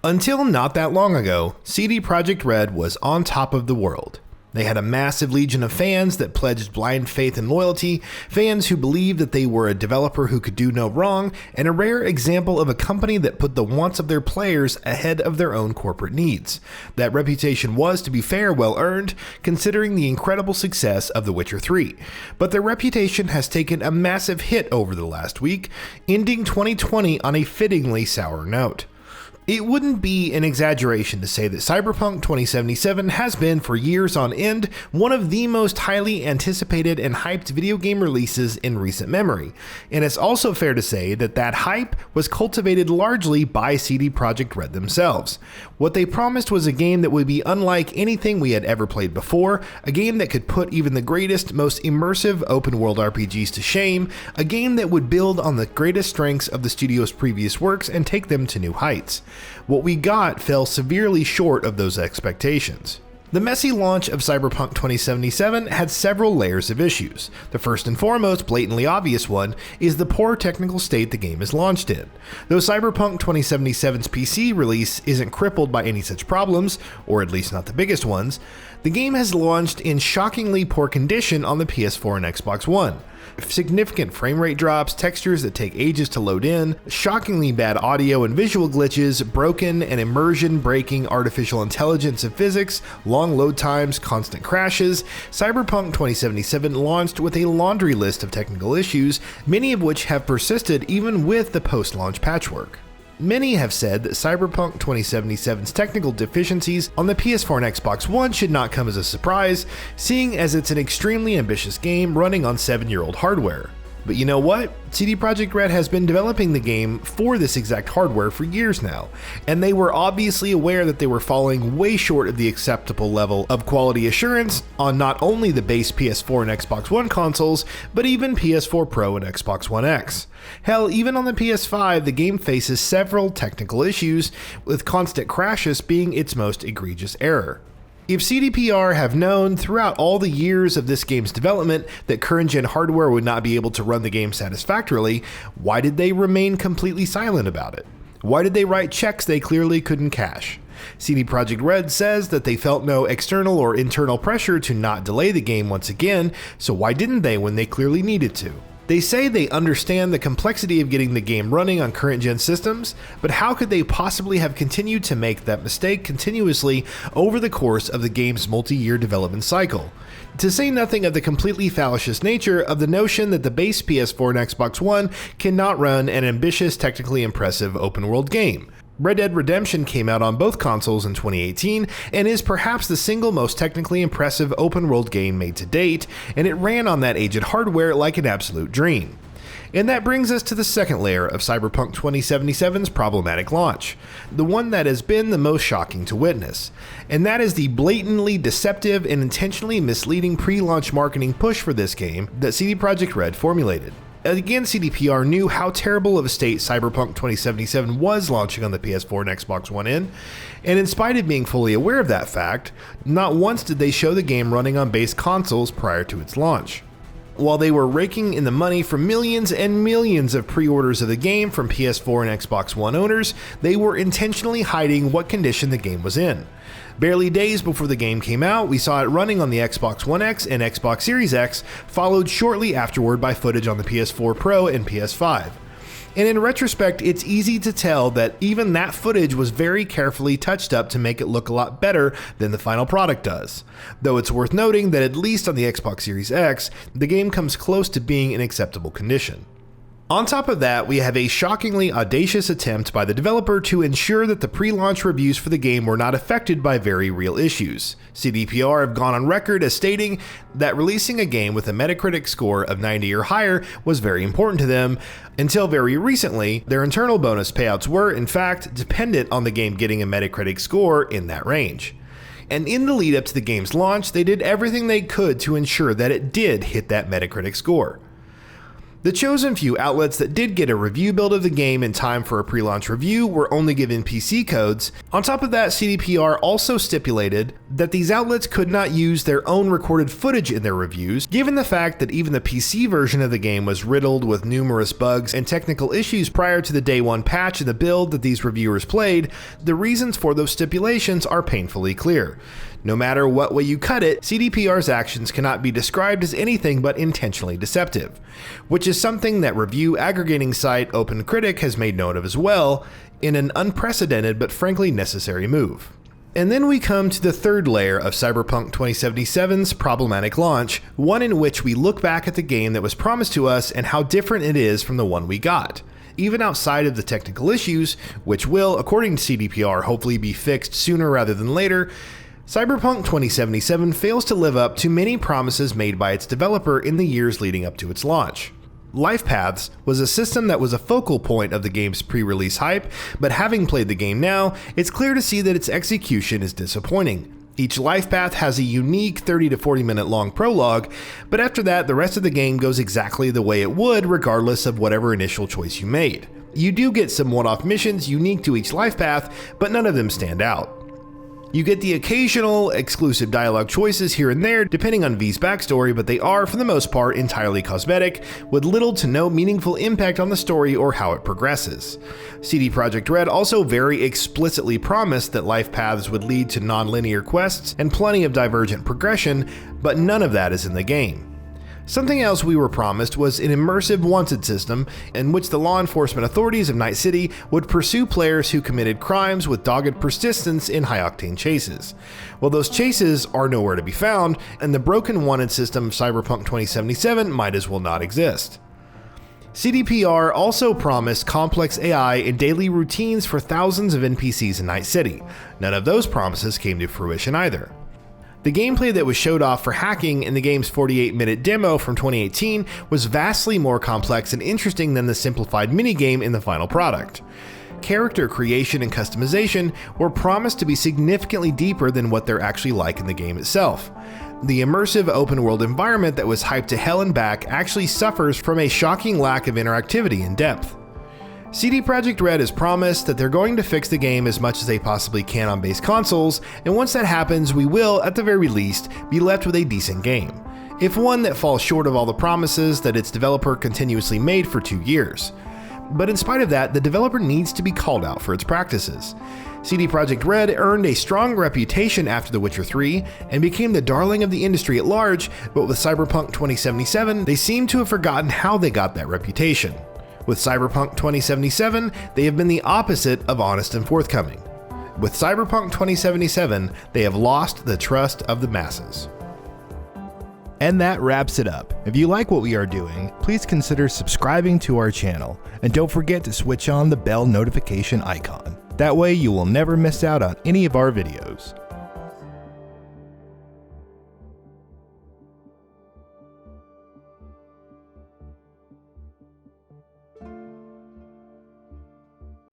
Until not that long ago, CD Projekt RED was on top of the world. They had a massive legion of fans that pledged blind faith and loyalty, fans who believed that they were a developer who could do no wrong, and a rare example of a company that put the wants of their players ahead of their own corporate needs. That reputation was, to be fair, well earned, considering the incredible success of The Witcher 3. But their reputation has taken a massive hit over the last week, ending 2020 on a fittingly sour note. It wouldn't be an exaggeration to say that Cyberpunk 2077 has been, for years on end, one of the most highly anticipated and hyped video game releases in recent memory. And it's also fair to say that that hype was cultivated largely by CD Projekt RED themselves. What they promised was a game that would be unlike anything we had ever played before, a game that could put even the greatest, most immersive open-world RPGs to shame, a game that would build on the greatest strengths of the studio's previous works and take them to new heights. What we got fell severely short of those expectations. The messy launch of Cyberpunk 2077 had several layers of issues. The first and foremost, blatantly obvious one, is the poor technical state the game is launched in. Though Cyberpunk 2077's PC release isn't crippled by any such problems, or at least not the biggest ones, the game has launched in shockingly poor condition on the PS4 and Xbox One. Significant frame rate drops, textures that take ages to load in, shockingly bad audio and visual glitches, broken and immersion-breaking artificial intelligence and physics, long load times, constant crashes. Cyberpunk 2077 launched with a laundry list of technical issues, many of which have persisted even with the post-launch patchwork. Many have said that Cyberpunk 2077's technical deficiencies on the PS4 and Xbox One should not come as a surprise, seeing as it's an extremely ambitious game running on 7-year-old hardware. But you know what? CD Projekt RED has been developing the game for this exact hardware for years now, and they were obviously aware that they were falling way short of the acceptable level of quality assurance on not only the base PS4 and Xbox One consoles, but even PS4 Pro and Xbox One X. Hell, even on the PS5, the game faces several technical issues, with constant crashes being its most egregious error. If CDPR have known throughout all the years of this game's development that current-gen hardware would not be able to run the game satisfactorily, why did they remain completely silent about it? Why did they write checks they clearly couldn't cash? CD Projekt RED says that they felt no external or internal pressure to not delay the game once again, so why didn't they when they clearly needed to? They say they understand the complexity of getting the game running on current-gen systems, but how could they possibly have continued to make that mistake continuously over the course of the game's multi-year development cycle? To say nothing of the completely fallacious nature of the notion that the base PS4 and Xbox One cannot run an ambitious, technically impressive open-world game. Red Dead Redemption came out on both consoles in 2018 and is perhaps the single most technically impressive open-world game made to date, and it ran on that aged hardware like an absolute dream. And that brings us to the second layer of Cyberpunk 2077's problematic launch, the one that has been the most shocking to witness, and that is the blatantly deceptive and intentionally misleading pre-launch marketing push for this game that CD Projekt RED formulated. Again, CDPR knew how terrible of a state Cyberpunk 2077 was launching on the PS4 and Xbox One in, and in spite of being fully aware of that fact, not once did they show the game running on base consoles prior to its launch. While they were raking in the money for millions and millions of pre-orders of the game from PS4 and Xbox One owners, they were intentionally hiding what condition the game was in. Barely days before the game came out, we saw it running on the Xbox One X and Xbox Series X, followed shortly afterward by footage on the PS4 Pro and PS5. And in retrospect, it's easy to tell that even that footage was very carefully touched up to make it look a lot better than the final product does. Though it's worth noting that at least on the Xbox Series X, the game comes close to being in acceptable condition. On top of that, we have a shockingly audacious attempt by the developer to ensure that the pre-launch reviews for the game were not affected by very real issues. CDPR have gone on record as stating that releasing a game with a Metacritic score of 90 or higher was very important to them. Until very recently, their internal bonus payouts were, in fact, dependent on the game getting a Metacritic score in that range. And in the lead up to the game's launch, they did everything they could to ensure that it did hit that Metacritic score. The chosen few outlets that did get a review build of the game in time for a pre-launch review were only given PC codes. On top of that, CDPR also stipulated that these outlets could not use their own recorded footage in their reviews, given the fact that even the PC version of the game was riddled with numerous bugs and technical issues prior to the day one patch in the build that these reviewers played. The reasons for those stipulations are painfully clear. No matter what way you cut it, CDPR's actions cannot be described as anything but intentionally deceptive, which is something that review aggregating site OpenCritic has made note of as well, in an unprecedented but frankly necessary move. And then we come to the third layer of Cyberpunk 2077's problematic launch, one in which we look back at the game that was promised to us and how different it is from the one we got. Even outside of the technical issues, which will, according to CDPR, hopefully be fixed sooner rather than later, Cyberpunk 2077 fails to live up to many promises made by its developer in the years leading up to its launch. Life Paths was a system that was a focal point of the game's pre-release hype, but having played the game now, it's clear to see that its execution is disappointing. Each life path has a unique 30 to 40 minute long prologue, but after that, the rest of the game goes exactly the way it would regardless of whatever initial choice you made. You do get some one-off missions unique to each life path, but none of them stand out. You get the occasional exclusive dialogue choices here and there depending on V's backstory, but they are, for the most part, entirely cosmetic, with little to no meaningful impact on the story or how it progresses. CD Projekt RED also very explicitly promised that life paths would lead to non-linear quests and plenty of divergent progression, but none of that is in the game. Something else we were promised was an immersive wanted system in which the law enforcement authorities of Night City would pursue players who committed crimes with dogged persistence in high-octane chases. Well, those chases are nowhere to be found, and the broken wanted system of Cyberpunk 2077 might as well not exist. CDPR also promised complex AI and daily routines for thousands of NPCs in Night City. None of those promises came to fruition either. The gameplay that was showed off for hacking in the game's 48-minute demo from 2018 was vastly more complex and interesting than the simplified minigame in the final product. Character creation and customization were promised to be significantly deeper than what they're actually like in the game itself. The immersive open-world environment that was hyped to hell and back actually suffers from a shocking lack of interactivity and depth. CD Projekt RED has promised that they're going to fix the game as much as they possibly can on base consoles, and once that happens, we will, at the very least, be left with a decent game, if one that falls short of all the promises that its developer continuously made for 2 years. But in spite of that, the developer needs to be called out for its practices. CD Projekt RED earned a strong reputation after The Witcher 3 and became the darling of the industry at large, but with Cyberpunk 2077, they seem to have forgotten how they got that reputation. With Cyberpunk 2077, they have been the opposite of honest and forthcoming. With Cyberpunk 2077, they have lost the trust of the masses. And that wraps it up. If you like what we are doing, please consider subscribing to our channel, and don't forget to switch on the bell notification icon. That way you will never miss out on any of our videos.